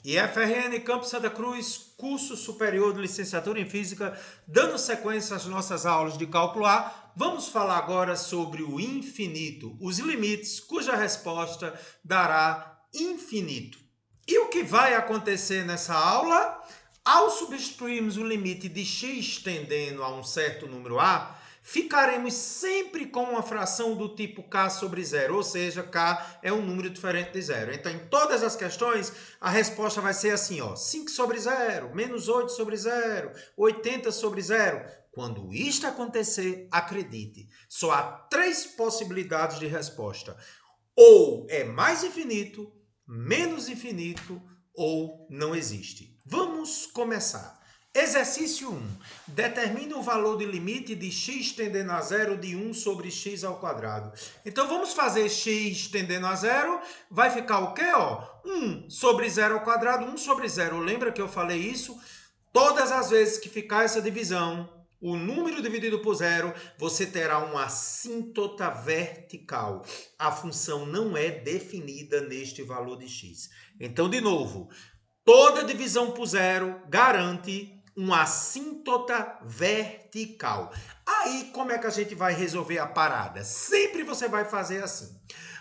IFRN Campus Santa Cruz, curso superior de licenciatura em Física, dando sequência às nossas aulas de cálculo A, vamos falar agora sobre o infinito, os limites cuja resposta dará infinito. E o que vai acontecer nessa aula? Ao substituirmos o limite de x tendendo a um certo número A, ficaremos sempre com uma fração do tipo k sobre zero, ou seja, k é um número diferente de zero. Então, em todas as questões, a resposta vai ser assim, ó, 5 sobre zero, menos 8 sobre zero, 80 sobre zero. Quando isto acontecer, acredite, só há 3 possibilidades de resposta. Ou é mais infinito, menos infinito, ou não existe. Vamos começar. Exercício 1. Determine o valor de limite de x tendendo a zero de 1 sobre x ao quadrado. Então, vamos fazer x tendendo a zero. Vai ficar o quê? 1 sobre 0 ao quadrado, 1 sobre 0. Lembra que eu falei isso? Todas as vezes que ficar essa divisão, o número dividido por zero, você terá uma assíntota vertical. A função não é definida neste valor de x. Então, de novo, toda divisão por zero garante uma assíntota vertical. Aí, como é que a gente vai resolver a parada? Sempre você vai fazer assim.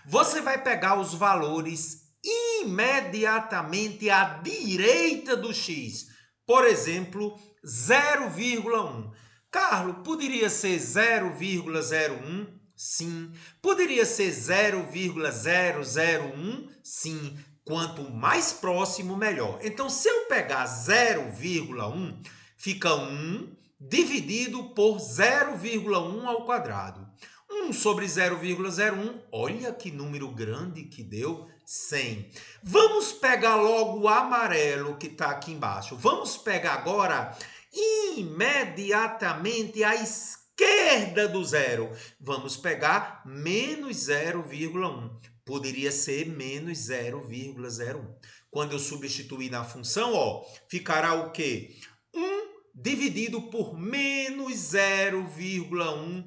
Você vai pegar os valores imediatamente à direita do x. Por exemplo, 0,1. Carlos, poderia ser 0,01? Sim. Poderia ser 0,001? Sim. Quanto mais próximo, melhor. Então, se eu pegar 0,1, fica 1 dividido por 0,1 ao quadrado. 1 sobre 0,01, olha que número grande que deu, 100. Vamos pegar logo o amarelo que está aqui embaixo. Vamos pegar agora imediatamente a esquerda do zero. Vamos pegar menos 0,1. Poderia ser menos 0,01. Quando eu substituir na função, ficará o quê? 1 dividido por menos 0,1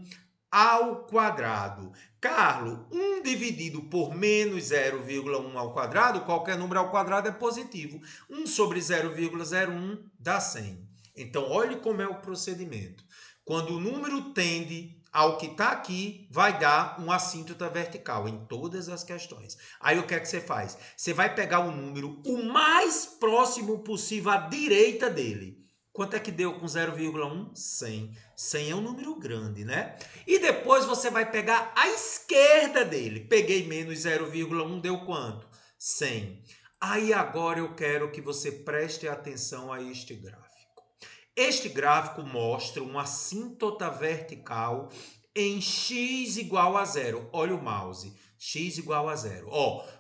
ao quadrado. Carlos, 1 dividido por menos 0,1 ao quadrado, qualquer número ao quadrado é positivo. 1 sobre 0,01 dá 100. Então, olhe como é o procedimento. Quando o número tende ao que está aqui, vai dar uma assíntota vertical em todas as questões. Aí o que é que você faz? Você vai pegar o número o mais próximo possível à direita dele. Quanto é que deu com 0,1? 100. 100 é um número grande, né? E depois você vai pegar a esquerda dele. Peguei menos 0,1, deu quanto? 100. Aí agora eu quero que você preste atenção a este gráfico. Este gráfico mostra uma assíntota vertical em x igual a zero. Olha o mouse. X igual a zero.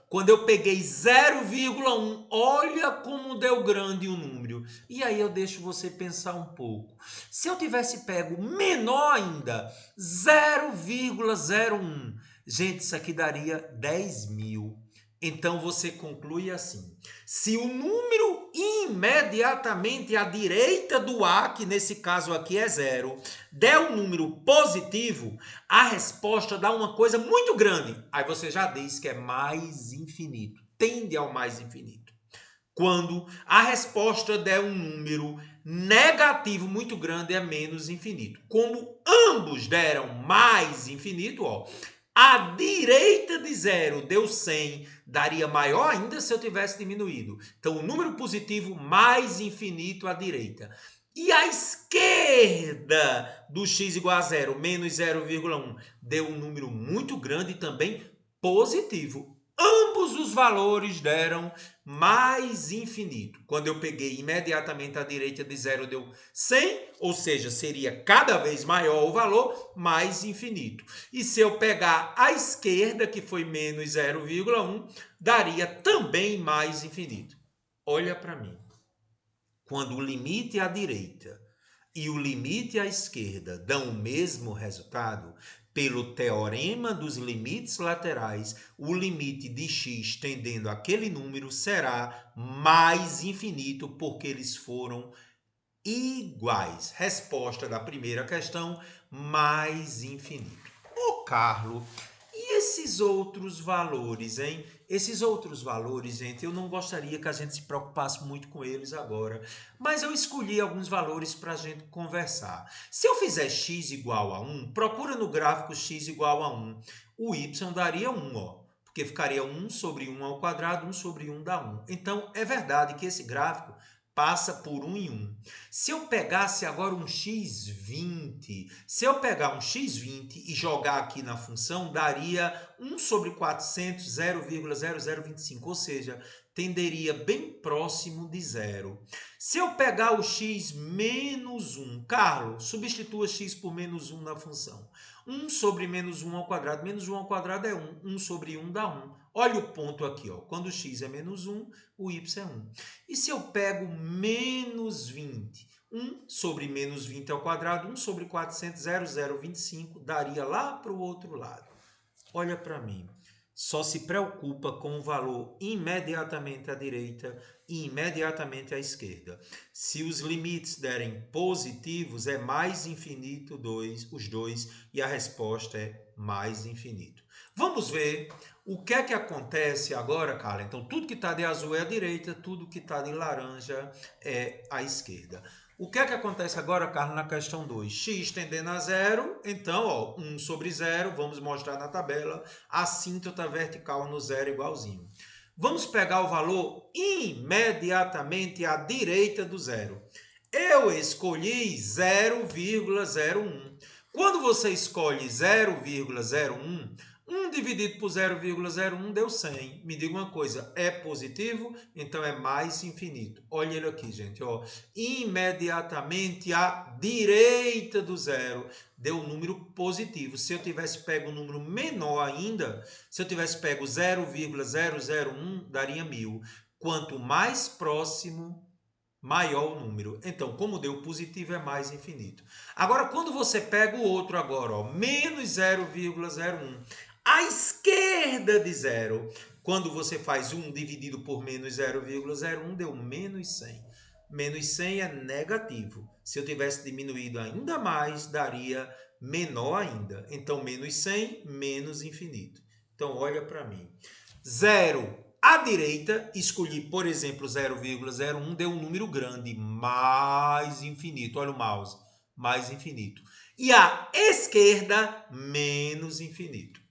Quando eu peguei 0,1, olha como deu grande o número. E aí eu deixo você pensar um pouco. Se eu tivesse pego menor ainda, 0,01, gente, isso aqui daria 10.000. Então você conclui assim: se o número imediatamente à direita do A, que nesse caso aqui é zero, der um número positivo, a resposta dá uma coisa muito grande. Aí você já diz que é mais infinito, tende ao mais infinito. Quando a resposta der um número negativo muito grande, é menos infinito. Como ambos deram mais infinito, à direita de zero deu 100, daria maior ainda se eu tivesse diminuído. Então, o número positivo mais infinito à direita. E à esquerda do x igual a zero, menos 0,1, deu um número muito grande também positivo. Ambos os valores deram mais infinito. Quando eu peguei imediatamente à direita de zero, deu 100, ou seja, seria cada vez maior o valor, mais infinito. E se eu pegar à esquerda, que foi menos 0,1, daria também mais infinito. Olha para mim. Quando o limite à direita e o limite à esquerda dão o mesmo resultado, pelo teorema dos limites laterais, o limite de x tendendo àquele número será mais infinito porque eles foram iguais. Resposta da primeira questão, mais infinito. Carlos, e esses outros valores, hein? Esses outros valores, gente, eu não gostaria que a gente se preocupasse muito com eles agora, mas eu escolhi alguns valores para a gente conversar. Se eu fizer x igual a 1, procura no gráfico x igual a 1. O y daria 1, ó, porque ficaria 1 sobre 1 ao quadrado, 1 sobre 1 dá 1. Então, é verdade que esse gráfico passa por 1 em 1. Se eu pegasse agora um x20, se eu pegar um x20 e jogar aqui na função, daria 1 sobre 400, 0,0025, ou seja, tenderia bem próximo de zero. Se eu pegar o x menos 1, Carlos, substitua x por menos 1 na função. 1 sobre menos 1 ao quadrado, menos 1 ao quadrado é 1, 1 sobre 1 dá 1. Olha o ponto aqui, ó. Quando x é menos 1, o y é 1. E se eu pego menos 20? 1 sobre menos 20 ao quadrado, 1 sobre 400, 0,025, daria lá para o outro lado. Olha para mim. Só se preocupa com o valor imediatamente à direita e imediatamente à esquerda. Se os limites derem positivos, é mais infinito os dois, e a resposta é mais infinito. Vamos ver o que é que acontece agora, Carla. Então, tudo que está de azul é à direita, tudo que está de laranja é à esquerda. O que é que acontece agora, Carlos, na questão 2? X tendendo a zero, então, ó, 1 sobre 0, vamos mostrar na tabela, assíntota vertical no zero igualzinho. Vamos pegar o valor imediatamente à direita do zero. Eu escolhi 0,01. Quando você escolhe 0,01, 1 dividido por 0,01 deu 100. Me diga uma coisa, é positivo? Então é mais infinito. Olha ele aqui, gente. Ó. Imediatamente à direita do zero deu um número positivo. Se eu tivesse pego um número menor ainda, se eu tivesse pego 0,001, daria 1000. Quanto mais próximo, maior o número. Então, como deu positivo, é mais infinito. Agora, quando você pega o outro agora, ó, menos 0,01, à esquerda de zero, quando você faz 1 dividido por menos 0,01, deu menos 100. Menos 100 é negativo. Se eu tivesse diminuído ainda mais, daria menor ainda. Então, menos 100, menos infinito. Então, olha para mim. 0 à direita, escolhi, por exemplo, 0,01, deu um número grande, mais infinito. Olha o mouse, mais infinito. E à esquerda, menos infinito.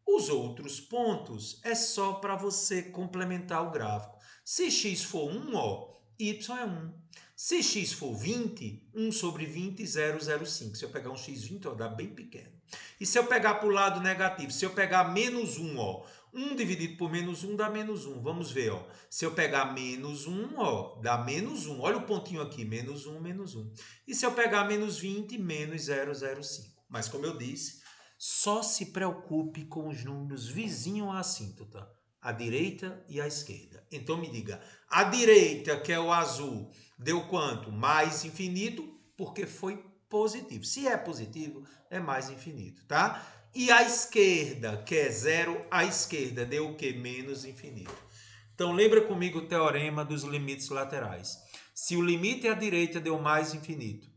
Os outros pontos é só para você complementar o gráfico. Se x for 1, ó, y é 1. Se x for 20, 1 sobre 20, 0,05. Se eu pegar um x20, ó, dá bem pequeno. E se eu pegar para o lado negativo, se eu pegar menos 1, ó, 1 dividido por menos 1 dá menos 1. Vamos ver, ó. Se eu pegar menos 1, ó, dá menos 1. Olha o pontinho aqui, menos 1, menos 1. E se eu pegar menos 20, menos 0,05. Mas como eu disse, só se preocupe com os números vizinhos à assíntota, à direita e à esquerda. Então me diga, a direita, que é o azul, deu quanto? Mais infinito, porque foi positivo. Se é positivo, é mais infinito, tá? E a esquerda, que é zero, à esquerda, deu o que? Menos infinito. Então lembra comigo o teorema dos limites laterais. Se o limite à direita deu mais infinito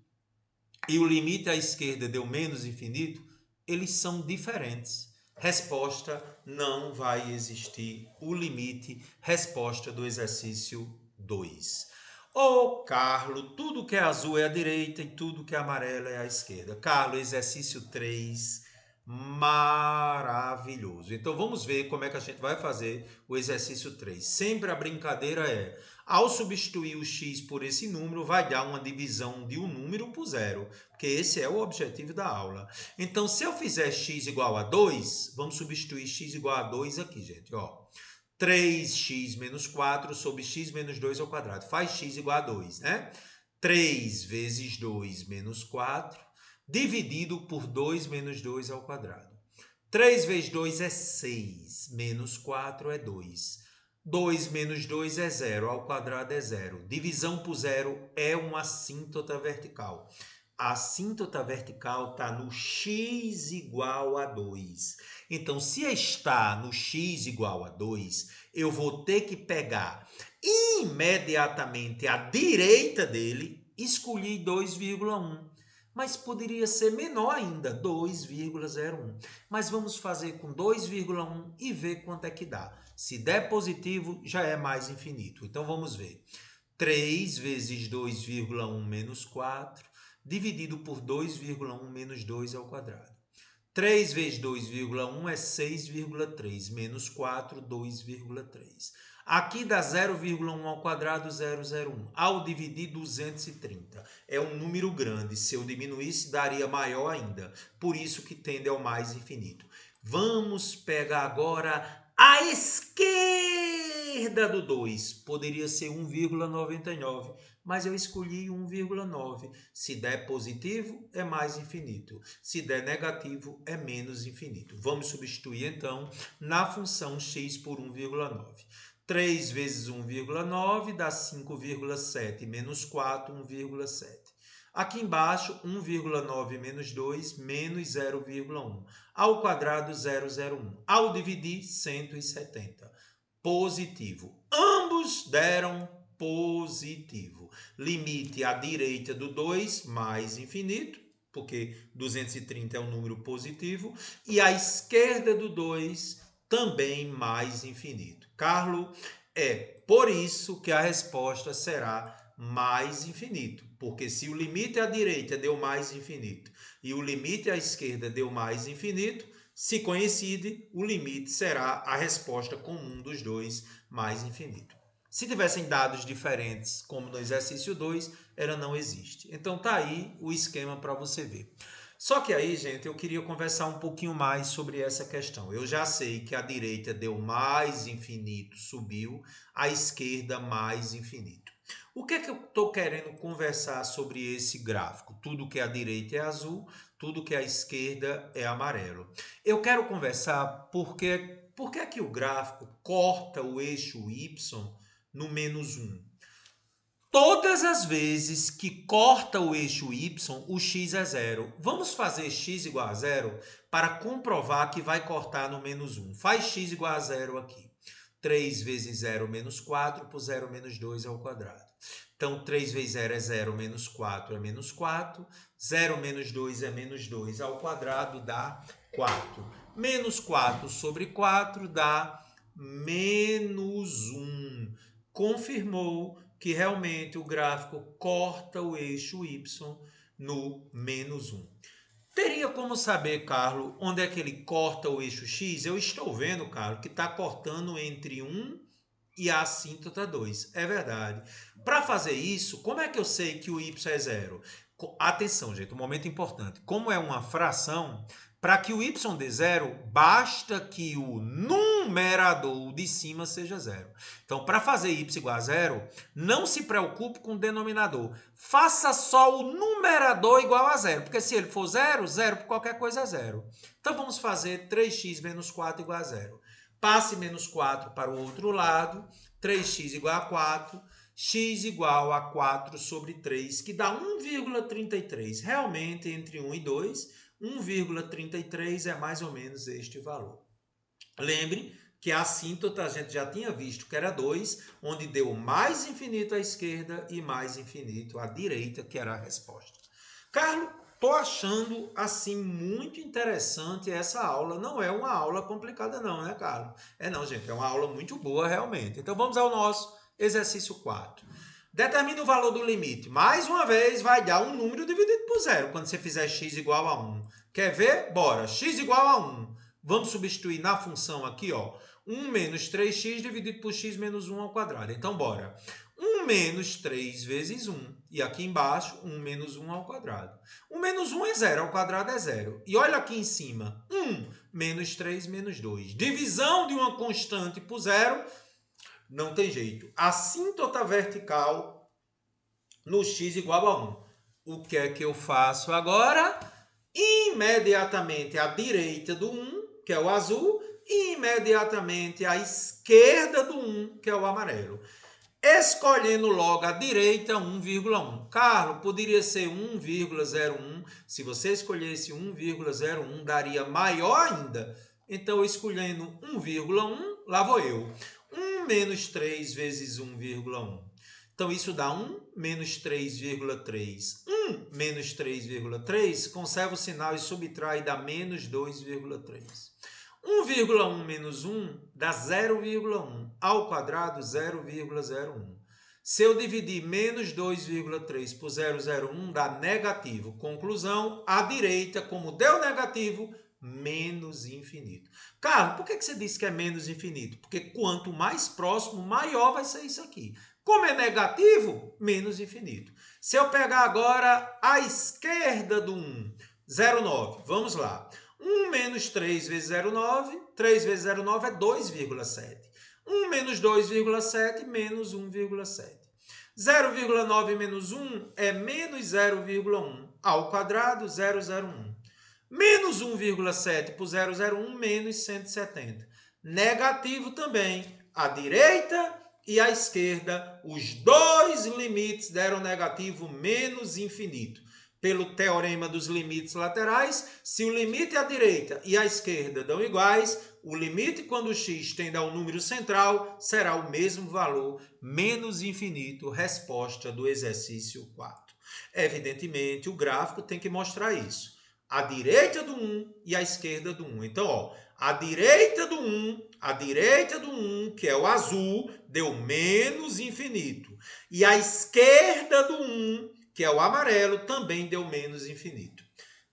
e o limite à esquerda deu menos infinito, eles são diferentes. Resposta, não vai existir o limite. Resposta do exercício 2. Ô, Carlos, tudo que é azul é à direita e tudo que é amarelo é à esquerda. Carlos, exercício 3, maravilhoso. Então vamos ver como é que a gente vai fazer o exercício 3. Sempre a brincadeira é, ao substituir o x por esse número, vai dar uma divisão de um número por zero, porque esse é o objetivo da aula. Então, se eu fizer x igual a 2, vamos substituir x igual a 2 aqui, gente, ó. 3x menos 4 sobre x menos 2 ao quadrado. Faz x igual a 2, né? 3 vezes 2 menos 4, dividido por 2 menos 2 ao quadrado. 3 vezes 2 é 6, menos 4 é 2. 2 menos 2 é 0, ao quadrado é 0. Divisão por 0 é uma assíntota vertical. A assíntota vertical está no x igual a 2. Então, se está no x igual a 2, eu vou ter que pegar imediatamente à direita dele, escolhi 2,1. mas poderia ser menor ainda, 2,01. Mas vamos fazer com 2,1 e ver quanto é que dá. Se der positivo, já é mais infinito. Então vamos ver. 3 vezes 2,1 menos 4, dividido por 2,1 menos 2 ao quadrado. 3 vezes 2,1 é 6,3, menos 4, 2,3. Aqui dá 0,1 ao quadrado, 0,01. Ao dividir, 230. É um número grande. Se eu diminuísse, daria maior ainda. Por isso que tende ao mais infinito. Vamos pegar agora a esquerda do 2. Poderia ser 1,99, mas eu escolhi 1,9. Se der positivo, é mais infinito. Se der negativo, é menos infinito. Vamos substituir, então, na função x por 1,9. 3 vezes 1,9 dá 5,7 menos 4, 1,7. Aqui embaixo, 1,9 menos 2, menos 0,1. Ao quadrado, 0,01. Ao dividir, 170. Positivo. Ambos deram positivo. Limite à direita do 2, mais infinito, porque 230 é um número positivo. E à esquerda do 2, também mais infinito. Carlos, é por isso que a resposta será mais infinito, porque se o limite à direita deu mais infinito e o limite à esquerda deu mais infinito, se coincide, o limite será a resposta comum dos dois, mais infinito. Se tivessem dados diferentes, como no exercício 2, ela não existe. Então tá aí o esquema para você ver. Só que aí, gente, eu queria conversar um pouquinho mais sobre essa questão. Eu já sei que a direita deu mais infinito, subiu, a esquerda mais infinito. O que é que eu estou querendo conversar sobre esse gráfico? Tudo que é à direita é azul, tudo que é à esquerda é amarelo. Eu quero conversar porque é que o gráfico corta o eixo Y no menos 1. Todas as vezes que corta o eixo Y, o x é zero. Vamos fazer x igual a zero para comprovar que vai cortar no menos 1. Faz x igual a zero aqui. 3 vezes 0 menos 4 por 0 menos 2 ao quadrado. Então, 3 vezes 0 é 0, menos 4 é menos 4. 0 menos 2 é menos 2 ao quadrado, dá 4. Menos 4 sobre 4 dá menos 1. Confirmou que realmente o gráfico corta o eixo Y no menos 1. Teria como saber, Carlos, onde é que ele corta o eixo X? Eu estou vendo, Carlos, que está cortando entre 1 e a assíntota 2. É verdade. Para fazer isso, como é que eu sei que o Y é zero? Atenção, gente, um momento importante. Como é uma fração, para que o y dê zero, basta que o numerador de cima seja zero. Então, para fazer y igual a zero, não se preocupe com o denominador. Faça só o numerador igual a zero, porque se ele for zero, zero por qualquer coisa é zero. Então, vamos fazer 3x menos 4 igual a zero. Passe menos 4 para o outro lado, 3x igual a 4, x igual a 4 sobre 3, que dá 1,33. Realmente, entre 1 e 2, 1,33 é mais ou menos este valor. Lembre que a assíntota a gente já tinha visto que era 2, onde deu mais infinito à esquerda e mais infinito à direita, que era a resposta. Carlos, estou achando assim muito interessante essa aula. Não é uma aula complicada não, né, Carlos? É não, gente, é uma aula muito boa realmente. Então vamos ao nosso exercício 4. Determine o valor do limite. Mais uma vez vai dar um número dividido por zero quando você fizer x igual a 1. Quer ver? Bora. X igual a 1. Vamos substituir na função aqui, ó. 1 menos 3x dividido por x menos 1 ao quadrado. Então, bora. 1 menos 3 vezes 1. E aqui embaixo, 1 menos 1 ao quadrado. 1 menos 1 é 0, ao quadrado é 0. E olha aqui em cima. 1 menos 3 menos 2. Divisão de uma constante por 0, não tem jeito. Assíntota vertical no x igual a 1. O que é que eu faço agora? Imediatamente à direita do 1, que é o azul, e imediatamente à esquerda do 1, que é o amarelo. Escolhendo logo a direita, 1,1. Carlos, poderia ser 1,01. Se você escolhesse 1,01, daria maior ainda. Então, escolhendo 1,1, lá vou eu. 1 menos 3 vezes 1,1. Então, isso dá 1 menos 3,3. 1 menos 3,3, conserva o sinal e subtrai, dá menos 2,3. 1,1 menos 1 dá 0,1. Ao quadrado, 0,01. Se eu dividir menos 2,3 por 0,01, dá negativo. Conclusão, à direita, como deu negativo, menos infinito. Carlos, por que você disse que é menos infinito? Porque quanto mais próximo, maior vai ser isso aqui. Como é negativo, menos infinito. Se eu pegar agora a esquerda do 1, 0,9, vamos lá. 1 menos 3 vezes 0,9, 3 vezes 0,9 é 2,7. 1 menos 2,7 menos 1,7. 0,9 menos 1 é menos 0,1. Ao quadrado, 0,01. Menos 1,7 por 0,01, menos 170. Negativo também. À direita e à esquerda, os dois limites deram negativo menos infinito. Pelo teorema dos limites laterais, se o limite à direita e à esquerda dão iguais, o limite quando x tende ao número central será o mesmo valor, menos infinito, resposta do exercício 4. Evidentemente, o gráfico tem que mostrar isso. A direita do 1 e a esquerda do 1. Então, ó, a direita do 1, que é o azul, deu menos infinito. E a esquerda do 1, que é o amarelo, também deu menos infinito.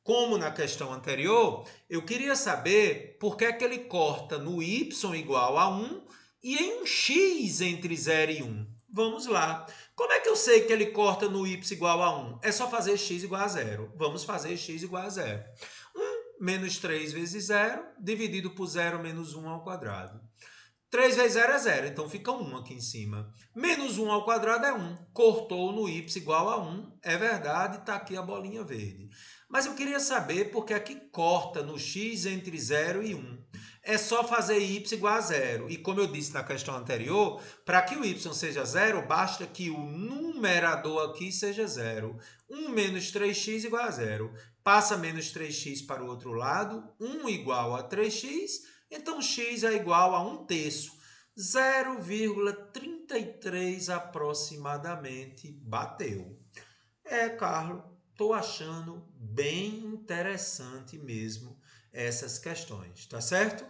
Como na questão anterior, eu queria saber por que é que ele corta no y igual a 1 e em um x entre 0 e 1. Vamos lá. Como é que eu sei que ele corta no y igual a 1? É só fazer x igual a 0. Vamos fazer x igual a 0. 1 menos 3 vezes 0, dividido por 0 menos 1 ao quadrado. 3 vezes 0 é 0, então fica 1 aqui em cima. Menos 1 ao quadrado é 1. Cortou no y igual a 1. É verdade, está aqui a bolinha verde. Mas eu queria saber por que aqui corta no x entre 0 e 1. É só fazer y igual a 0. E como eu disse na questão anterior, para que o y seja 0, basta que o numerador aqui seja 0. 1 menos 3x igual a 0. Passa menos 3x para o outro lado. 1 igual a 3x. Então, x é igual a 1/3. 0,33 aproximadamente bateu. Carlos, estou achando bem interessante mesmo essas questões, tá certo?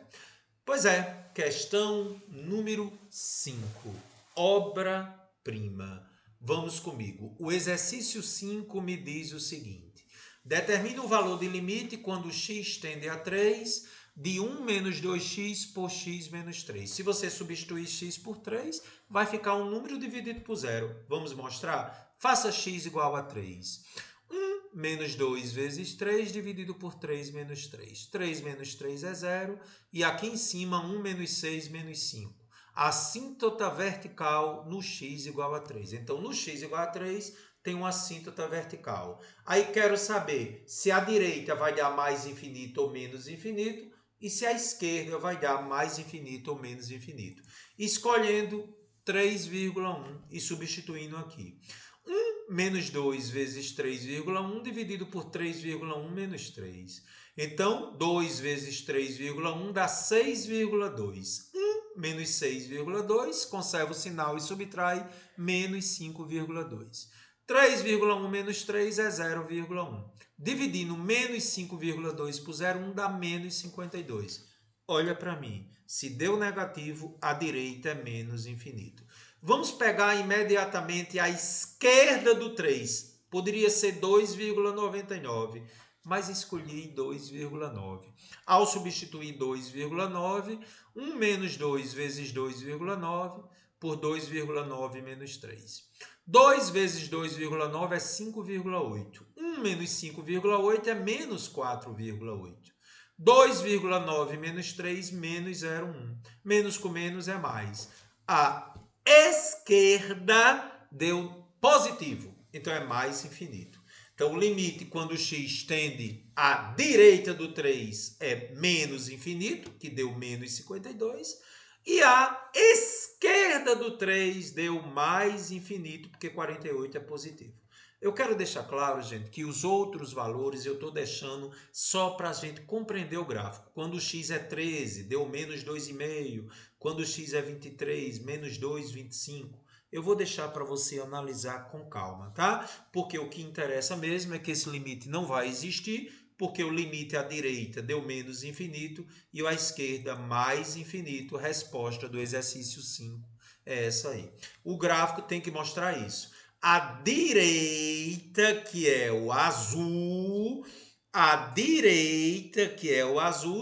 Pois é, questão número 5, obra-prima. Vamos comigo. O exercício 5 me diz o seguinte: determine o valor de limite quando x tende a 3 de 1 menos 2x por x menos 3. Se você substituir x por 3, vai ficar um número dividido por 0. Vamos mostrar? Faça x igual a 3. 1 menos 2 vezes 3 dividido por 3 menos 3. 3 menos 3 é 0. E aqui em cima, 1 menos 6 menos 5. Assíntota vertical no x igual a 3. Então, no x igual a 3, tem uma assíntota vertical. Aí quero saber se a direita vai dar mais infinito ou menos infinito e se a esquerda vai dar mais infinito ou menos infinito. Escolhendo 3,1 e substituindo aqui. 1 menos 2 vezes 3,1 dividido por 3,1 menos 3. Então, 2 vezes 3,1 dá 6,2. 1 menos 6,2, conserva o sinal e subtrai, menos 5,2. 3,1 menos 3 é 0,1. Dividindo menos 5,2 por 0,1 dá menos 52. Olha para mim, se deu negativo, a direita é menos infinito. Vamos pegar imediatamente a esquerda do 3. Poderia ser 2,99, mas escolhi 2,9. Ao substituir 2,9, 1 menos 2 vezes 2,9 por 2,9 menos 3. 2 vezes 2,9 é 5,8. 1 menos 5,8 é menos 4,8. 2,9 menos 3, menos 0,1. Menos com menos é mais. A esquerda deu positivo, então é mais infinito. Então, o limite quando o x tende à direita do 3 é menos infinito, que deu menos 52. E a esquerda do 3 deu mais infinito, porque 48 é positivo. Eu quero deixar claro, gente, que os outros valores eu estou deixando só para a gente compreender o gráfico. Quando o x é 13, deu menos 2,5. Quando o x é 23, menos 2,25. Eu vou deixar para você analisar com calma, tá? Porque o que interessa mesmo é que esse limite não vai existir, porque o limite à direita deu menos infinito e o à esquerda mais infinito. A resposta do exercício 5 é essa aí. O gráfico tem que mostrar isso. A direita, que é o azul,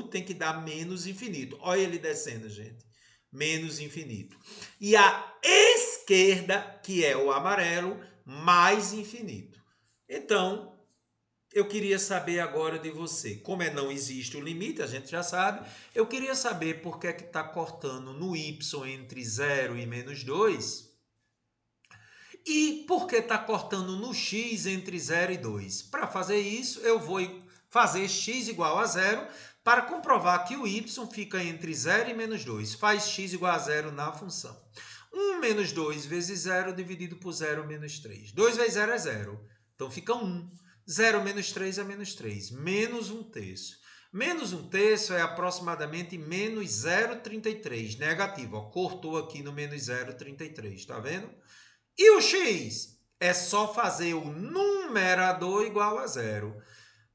tem que dar menos infinito. Olha ele descendo, gente. Menos infinito. E a esquerda, que é o amarelo, mais infinito. Então, eu queria saber agora de você, como não existe o limite, a gente já sabe, eu queria saber por que está cortando no y entre 0 e menos 2 e por que está cortando no x entre 0 e 2. Para fazer isso, eu vou fazer x igual a 0 para comprovar que o y fica entre 0 e menos 2. Faz x igual a 0 na função. 1 menos 2 vezes 0 dividido por 0 menos 3. 2 vezes 0 é 0. Então fica 1. 0 menos 3 é menos 3. Menos 1/3. Menos 1/3 é aproximadamente menos 0,33. Negativo. Ó, cortou aqui no menos 0,33. Tá vendo? E o x? É só fazer o numerador igual a 0.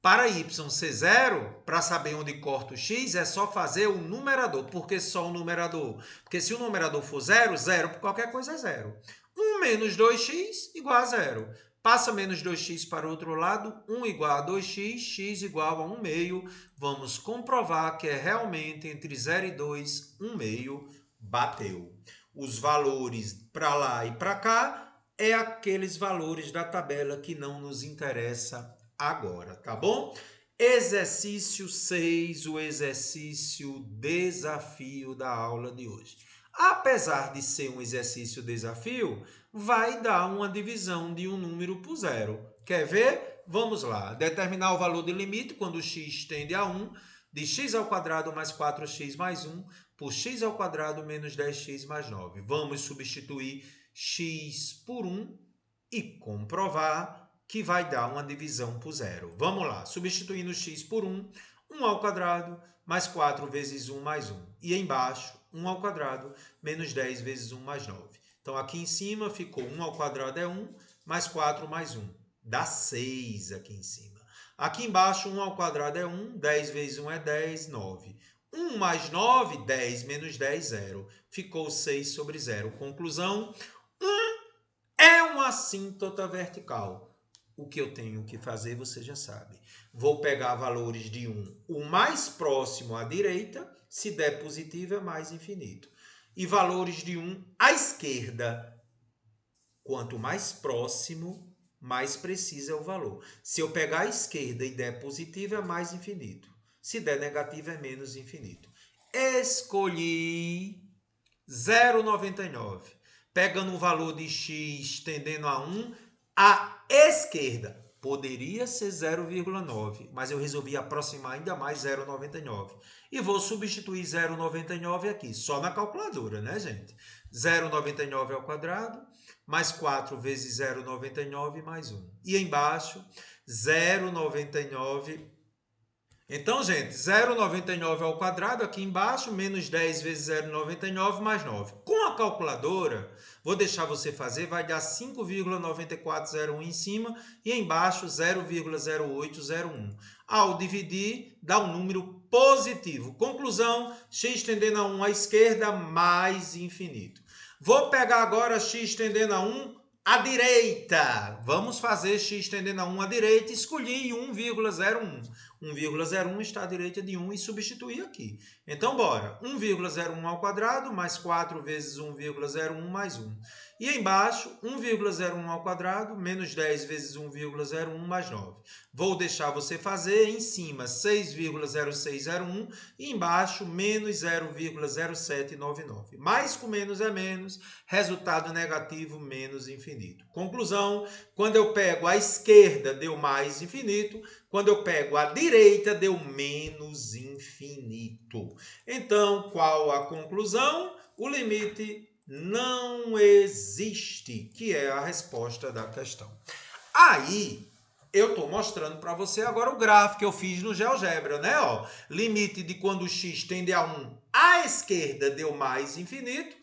Para y ser 0, para saber onde corta o x, é só fazer o numerador. Por que só o numerador? Porque se o numerador for 0, 0 por qualquer coisa é 0. 1 menos 2x igual a 0. Passa menos 2x para o outro lado, 1 igual a 2x, x igual a 1 meio. Vamos comprovar que é realmente entre 0 e 2, 1 meio, bateu. Os valores para lá e para cá é aqueles valores da tabela que não nos interessa agora, tá bom? Exercício 6, o exercício desafio da aula de hoje. Apesar de ser um exercício desafio, vai dar uma divisão de um número por zero. Quer ver? Vamos lá. Determinar o valor de limite quando x tende a 1, de x ao quadrado mais 4x mais 1, por x ao quadrado menos 10x mais 9. Vamos substituir x por 1 e comprovar que vai dar uma divisão por zero. Vamos lá, substituindo x por 1, 1 ao quadrado mais 4 vezes 1 mais 1. E embaixo, 1 ao quadrado menos 10 vezes 1 mais 9. Então, aqui em cima ficou 1 ao quadrado é 1, mais 4 mais 1. Dá 6 aqui em cima. Aqui embaixo, 1 ao quadrado é 1, 10 vezes 1 é 10, 9. 1 mais 9, 10 menos 10, 0. Ficou 6 sobre 0. Conclusão, 1 é uma assíntota vertical. O que eu tenho que fazer, você já sabe. Vou pegar valores de 1, o mais próximo à direita, se der positivo é mais infinito. E valores de 1 à esquerda. Quanto mais próximo, mais preciso é o valor. Se eu pegar a esquerda e der positivo, é mais infinito. Se der negativo, é menos infinito. Escolhi 0,99. Pegando um valor de x tendendo a 1, à esquerda. Poderia ser 0,9, mas eu resolvi aproximar ainda mais 0,99. E vou substituir 0,99 aqui, só na calculadora, né, gente? 0,99 ao quadrado, mais 4 vezes 0,99 mais 1. E embaixo, 0,99. Então, gente, 0,99 ao quadrado aqui embaixo, menos 10 vezes 0,99 mais 9. Com a calculadora, vou deixar você fazer, vai dar 5,9401 em cima e embaixo 0,0801. Ao dividir, dá um número positivo. Conclusão, x tendendo a 1 à esquerda, mais infinito. Vou pegar agora x tendendo a 1 à direita. Vamos fazer x tendendo a 1 à direita. Escolhi 1,01. 1,01 está à direita de 1 e substituir aqui. Então, bora. 1,01 ao quadrado mais 4 vezes 1,01 mais 1. E embaixo, 1,01 ao quadrado menos 10 vezes 1,01 mais 9. Vou deixar você fazer. Em cima, 6,0601 e embaixo, menos 0,0799. Mais com menos é menos. Resultado negativo, menos infinito. Conclusão, quando eu pego a esquerda, deu mais infinito. Quando eu pego a direita, deu menos infinito. Então, qual a conclusão? O limite não existe, que é a resposta da questão. Aí, eu estou mostrando para você agora o gráfico que eu fiz no GeoGebra, né? Ó, limite de quando o x tende a 1 à esquerda deu mais infinito.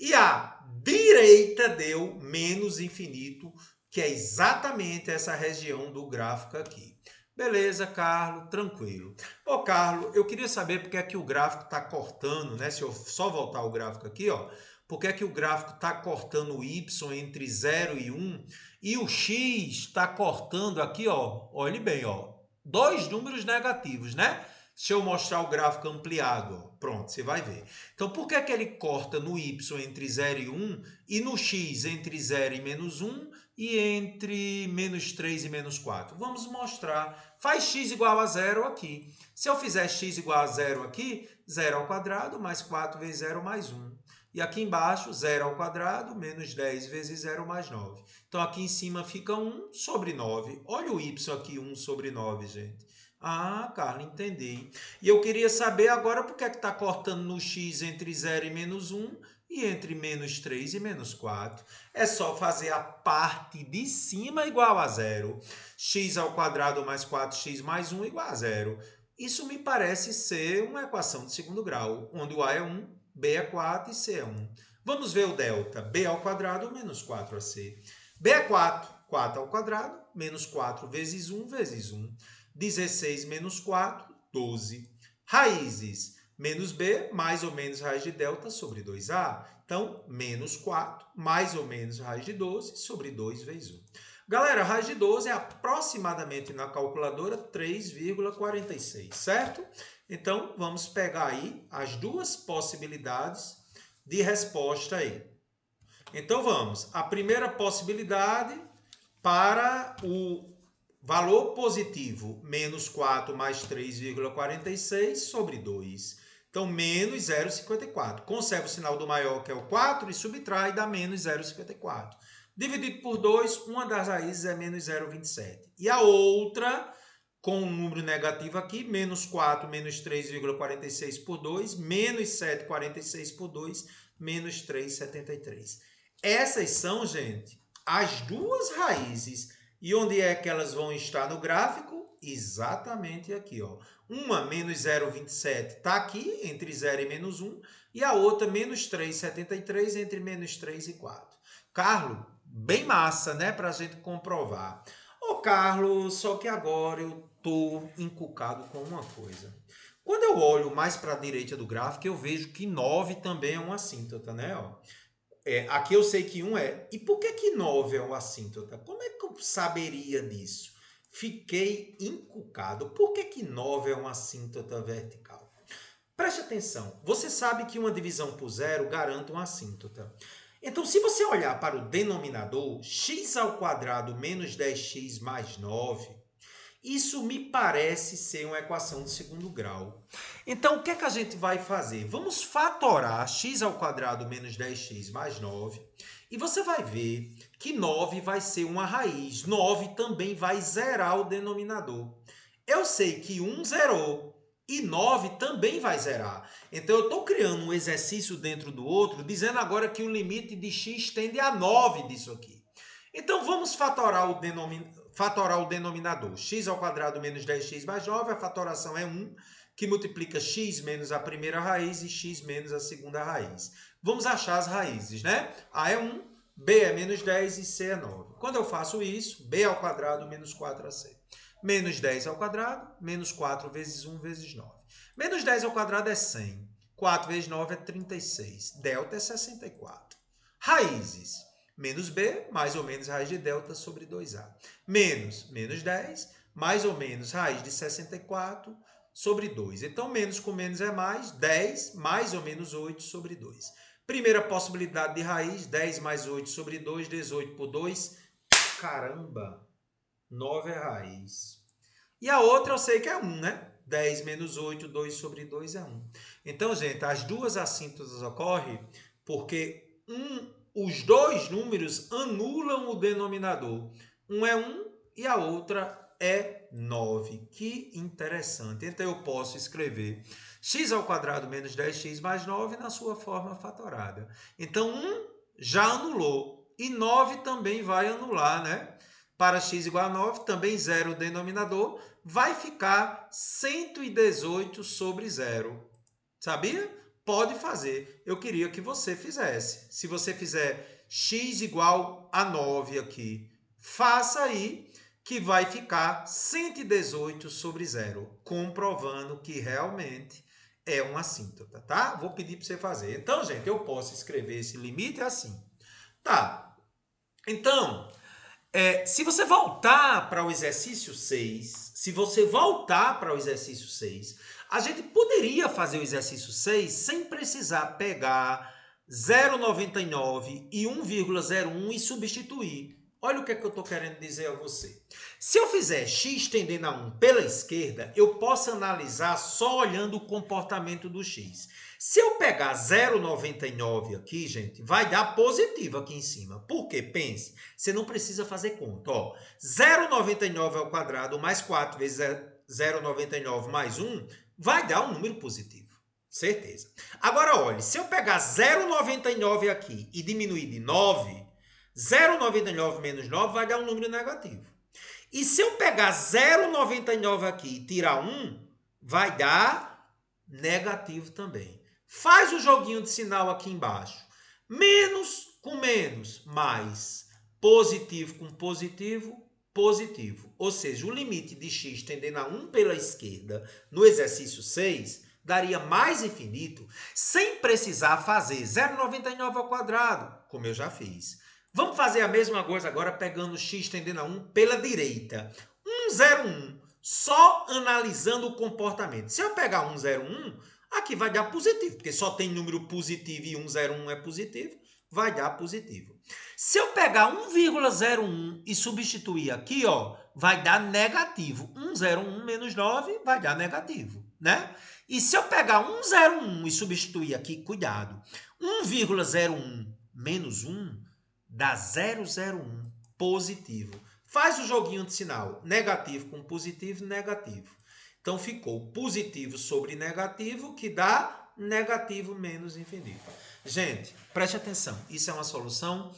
E a direita deu menos infinito, que é exatamente essa região do gráfico aqui. Beleza, Carlos, tranquilo. Ô, Carlos, eu queria saber porque é que o gráfico está cortando, né? Se eu só voltar o gráfico aqui, ó, porque é que o gráfico está cortando o y entre 0 e 1 e o x está cortando aqui, ó, olhe bem, ó, dois números negativos, né? Deixa eu mostrar o gráfico ampliado, ó. Pronto, você vai ver. Então, por que é que ele corta no y entre 0 e 1 e no x entre 0 e menos 1 e entre menos 3 e menos 4? Vamos mostrar. Faz x igual a 0 aqui. Se eu fizer x igual a 0 aqui, 0 ao quadrado mais 4 vezes 0 mais 1. E aqui embaixo, 0 ao quadrado menos 10 vezes 0 mais 9. Então, aqui em cima fica 1 sobre 9. Olha o y aqui, 1 sobre 9, gente. Ah, Carlos, entendi. E eu queria saber agora por que está cortando no x entre 0 e menos 1 e entre menos 3 e menos 4. É só fazer a parte de cima igual a 0. X ao quadrado mais 4x mais 1 igual a 0. Isso me parece ser uma equação de segundo grau, onde o a é 1, b é 4 e c é 1. Vamos ver o delta. B ao quadrado menos 4ac. B é 4. 4 ao quadrado menos 4 vezes 1 vezes 1. 16 menos 4, 12. Raízes, menos b, mais ou menos raiz de delta sobre 2a. Então, menos 4, mais ou menos raiz de 12 sobre 2 vezes 1. Galera, raiz de 12 é aproximadamente na calculadora 3,46, certo? Então, vamos pegar aí as duas possibilidades de resposta aí. Então, vamos. A primeira possibilidade para o valor positivo, menos 4 mais 3,46 sobre 2. Então, menos 0,54. Conserva o sinal do maior, que é o 4, e subtrai, dá menos 0,54. Dividido por 2, uma das raízes é menos 0,27. E a outra, com um número negativo aqui, menos 4 menos 3,46 por 2, menos 7,46 por 2, menos 3,73. Essas são, gente, as duas raízes. E onde é que elas vão estar no gráfico? Exatamente aqui, ó. Uma, menos 0,27, está aqui, entre 0 e menos 1. E a outra, menos 3,73, entre menos 3 e 4. Carlos, bem massa, né? Para a gente comprovar. Ô, Carlos, só que agora eu estou encucado com uma coisa. Quando eu olho mais para a direita do gráfico, eu vejo que 9 também é uma assíntota, né? Ó. Aqui eu sei que 1 é. E por que 9 é uma assíntota? Como é que eu saberia disso? Fiquei encucado. Por que 9 é uma assíntota vertical? Preste atenção. Você sabe que uma divisão por zero garante uma assíntota. Então, se você olhar para o denominador, x ao quadrado menos 10x mais 9, isso me parece ser uma equação de segundo grau. Então, o que é que a gente vai fazer? Vamos fatorar x ao quadrado menos 10x mais 9. E você vai ver que 9 vai ser uma raiz. 9 também vai zerar o denominador. Eu sei que 1 zerou e 9 também vai zerar. Então, eu estou criando um exercício dentro do outro, dizendo agora que o limite de x tende a 9 disso aqui. Então, vamos fatorar o denominador. X ao quadrado menos 10x mais 9, a fatoração é 1, que multiplica x menos a primeira raiz e x menos a segunda raiz. Vamos achar as raízes, né? A é 1, b é menos 10 e c é 9. Quando eu faço isso, b ao quadrado menos 4ac. Menos 10 ao quadrado, menos 4 vezes 1 vezes 9. Menos 10 ao quadrado é 100. 4 vezes 9 é 36. Delta é 64. Raízes. Menos b, mais ou menos raiz de delta sobre 2a. Menos 10, mais ou menos raiz de 64 sobre 2. Então, menos com menos é mais, 10 mais ou menos 8 sobre 2. Primeira possibilidade de raiz, 10 mais 8 sobre 2, 18 por 2. Caramba, 9 é raiz. E a outra eu sei que é 1, né? 10 menos 8, 2 sobre 2 é 1. Então, gente, as duas assíntotas ocorrem porque os dois números anulam o denominador. Um é 1 e a outra é 9. Que interessante. Então, eu posso escrever x ao quadrado menos 10x mais 9 na sua forma fatorada. Então, 1 já anulou. E 9 também vai anular, né? Para x igual a 9, também zero o denominador, vai ficar 118 sobre 0. Sabia? Pode fazer. Eu queria que você fizesse. Se você fizer x igual a 9 aqui, faça aí que vai ficar 118 sobre 0, comprovando que realmente é uma assíntota, tá? Vou pedir para você fazer. Então, gente, eu posso escrever esse limite assim. Tá. Então, se você voltar para o exercício 6, a gente poderia fazer o exercício 6 sem precisar pegar 0,99 e 1,01 e substituir. Olha o que é que eu estou querendo dizer a você. Se eu fizer x tendendo a 1 pela esquerda, eu posso analisar só olhando o comportamento do x. Se eu pegar 0,99 aqui, gente, vai dar positivo aqui em cima. Por quê? Pense, você não precisa fazer conta. 0,99 ao quadrado mais 4 vezes 0,99 mais 1 vai dar um número positivo. Certeza. Agora, olhe, se eu pegar 0,99 aqui e diminuir de 9, 0,99 menos 9 vai dar um número negativo. E se eu pegar 0,99 aqui e tirar 1, vai dar negativo também. Faz o joguinho de sinal aqui embaixo. Menos com menos, mais. Positivo com positivo, positivo. Ou seja, o limite de x tendendo a 1 pela esquerda no exercício 6 daria mais infinito sem precisar fazer 0,99 ao quadrado, como eu já fiz. Vamos fazer a mesma coisa agora pegando x tendendo a 1 pela direita. 1,01, só analisando o comportamento. Se eu pegar 1,01, aqui vai dar positivo, porque só tem número positivo e 1,01 é positivo, vai dar positivo. Se eu pegar 1,01 e substituir aqui, vai dar negativo. 1,01 menos 9 vai dar negativo, né? E se eu pegar 1,01 e substituir aqui, cuidado, 1,01 menos 1 dá 0,01 positivo. Faz o joguinho de sinal, negativo com positivo, negativo. Então, ficou positivo sobre negativo, que dá negativo menos infinito. Gente, preste atenção. Isso é uma solução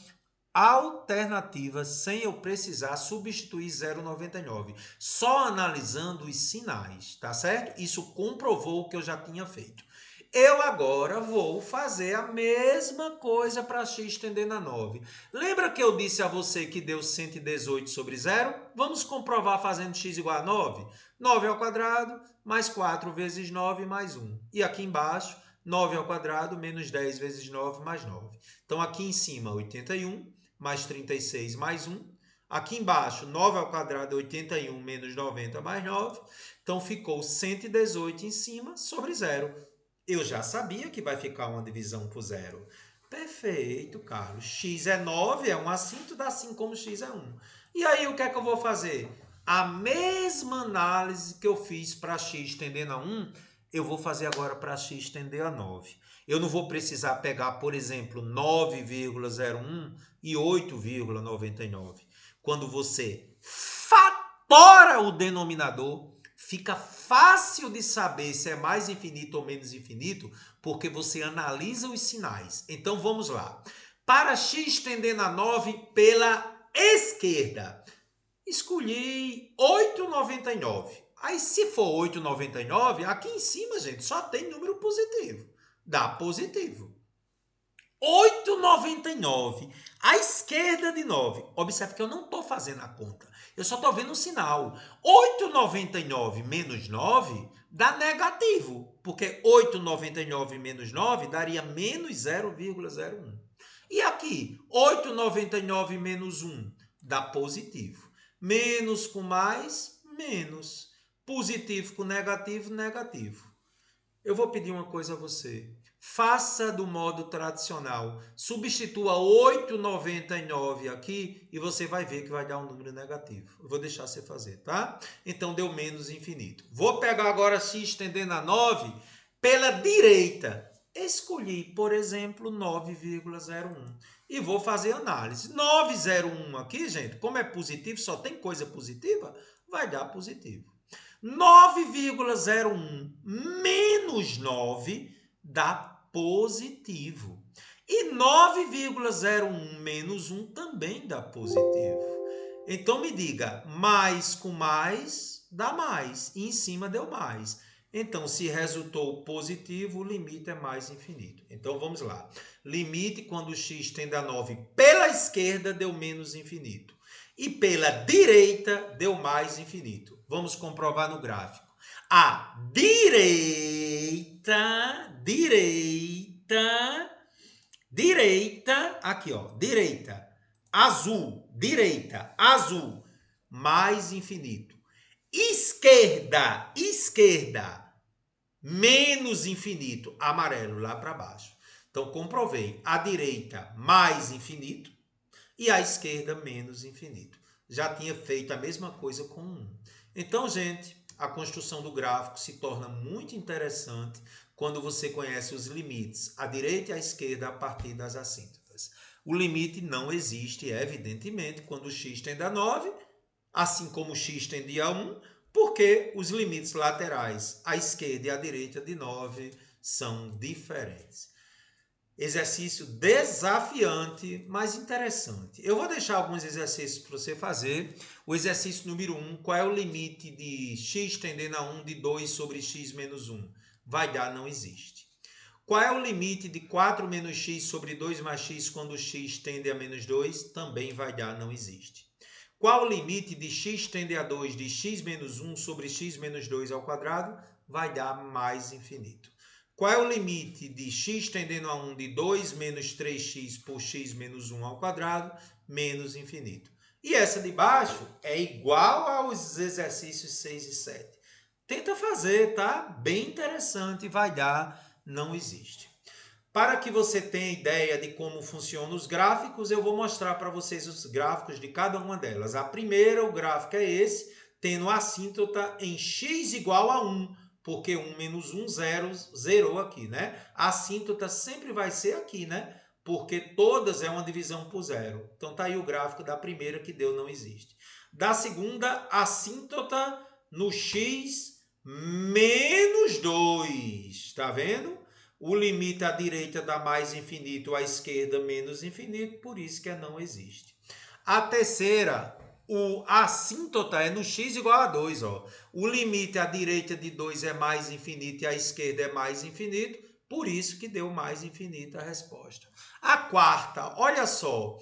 alternativa sem eu precisar substituir 0,99. Só analisando os sinais, tá certo? Isso comprovou o que eu já tinha feito. Eu agora vou fazer a mesma coisa para x tendendo a 9. Lembra que eu disse a você que deu 118 sobre 0? Vamos comprovar fazendo x igual a 9. 9 ao quadrado, mais 4 vezes 9, mais 1. E aqui embaixo, 9 ao quadrado, menos 10 vezes 9, mais 9. Então, aqui em cima, 81, mais 36, mais 1. Aqui embaixo, 9 ao quadrado, 81, menos 90, mais 9. Então, ficou 118 em cima sobre 0. Eu já sabia que vai ficar uma divisão por 0. Perfeito, Carlos. X é 9, é um assíntota, assim como x é 1. E aí, o que é que eu vou fazer? A mesma análise que eu fiz para x tendendo a 1, eu vou fazer agora para x tender a 9. Eu não vou precisar pegar, por exemplo, 9,01 e 8,99. Quando você fatora o denominador, fica fácil de saber se é mais infinito ou menos infinito, porque você analisa os sinais. Então, vamos lá. Para x tendendo a 9 pela esquerda, escolhi 8,99. Aí, se for 8,99, aqui em cima, gente, só tem número positivo. Dá positivo. 8,99. À esquerda de 9. Observe que eu não estou fazendo a conta. Eu só estou vendo o sinal. 8,99 menos 9 dá negativo. Porque 8,99 menos 9 daria menos 0,01. E aqui, 8,99 menos 1 dá positivo. Menos com mais, menos. Positivo com negativo, negativo. Eu vou pedir uma coisa a você. Faça do modo tradicional. Substitua 8,99 aqui e você vai ver que vai dar um número negativo. Eu vou deixar você fazer, tá? Então, deu menos infinito. Vou pegar agora x tendendo a 9 pela direita. Escolhi, por exemplo, 9,01. E vou fazer análise. 9,01 aqui, gente, como é positivo, só tem coisa positiva, vai dar positivo. 9,01 menos 9 dá positivo. E 9,01 menos 1 também dá positivo. Então, me diga, mais com mais dá mais. E em cima deu mais. Então, se resultou positivo, o limite é mais infinito. Então, vamos lá. Limite quando x tende a 9 pela esquerda deu menos infinito. E pela direita deu mais infinito. Vamos comprovar no gráfico. A direita, aqui ó, direita, azul, mais infinito. Esquerda, menos infinito, amarelo lá para baixo. Então, comprovei, a direita mais infinito e a esquerda menos infinito. Já tinha feito a mesma coisa com 1. Então, gente, a construção do gráfico se torna muito interessante quando você conhece os limites, à direita e à esquerda, a partir das assíntotas. O limite não existe, evidentemente, quando x tende a 9, assim como x tende a 1, porque os limites laterais, à esquerda e à direita de 9, são diferentes. Exercício desafiante, mas interessante. Eu vou deixar alguns exercícios para você fazer. O exercício número 1, qual é o limite de x tendendo a 1 de 2 sobre x menos 1? Vai dar, não existe. Qual é o limite de 4 menos x sobre 2 mais x quando x tende a menos 2? Também vai dar, não existe. Qual o limite de x tende a 2 de x menos 1 sobre x menos 2 ao quadrado? Vai dar mais infinito. Qual é o limite de x tendendo a 1 de 2 menos 3x por x menos 1 ao quadrado? Menos infinito. E essa de baixo é igual aos exercícios 6 e 7. Tenta fazer, tá? Bem interessante, vai dar, não existe. Para que você tenha ideia de como funcionam os gráficos, eu vou mostrar para vocês os gráficos de cada uma delas. A primeira, o gráfico é esse, tendo a assíntota em x igual a 1, porque 1 menos 1, 0, zerou aqui, né? A assíntota sempre vai ser aqui, né? Porque todas é uma divisão por zero. Então, tá aí o gráfico da primeira que deu não existe. Da segunda, assíntota no x menos 2. Tá vendo? O limite à direita dá mais infinito, à esquerda menos infinito, por isso que não existe. A terceira, a assíntota é no x igual a 2. Ó. O limite à direita de 2 é mais infinito e à esquerda é mais infinito, por isso que deu mais infinito a resposta. A quarta, olha só,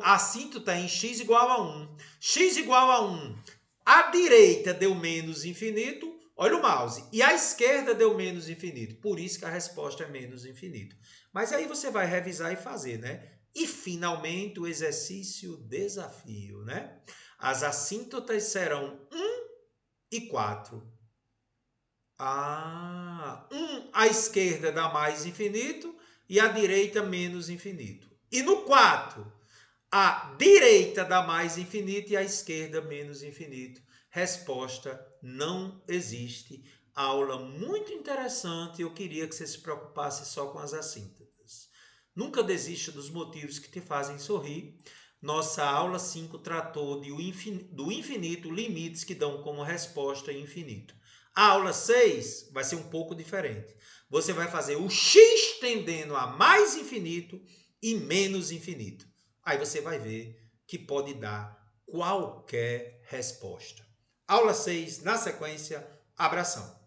a assíntota é em x igual a 1. X igual a 1, a direita deu menos infinito, olha o mouse. E a esquerda deu menos infinito. Por isso que a resposta é menos infinito. Mas aí você vai revisar e fazer, né? E finalmente o exercício desafio, né? As assíntotas serão 1 e 4. 1 à esquerda dá mais infinito e à direita menos infinito. E no 4, a direita dá mais infinito e a esquerda menos infinito. Resposta: não existe. Aula muito interessante. Eu queria que você se preocupasse só com as assíntotas. Nunca desista dos motivos que te fazem sorrir. Nossa aula 5 tratou do infinito, limites que dão como resposta infinito. A aula 6 vai ser um pouco diferente. Você vai fazer o x tendendo a mais infinito e menos infinito. Aí você vai ver que pode dar qualquer resposta. Aula 6, na sequência, abração.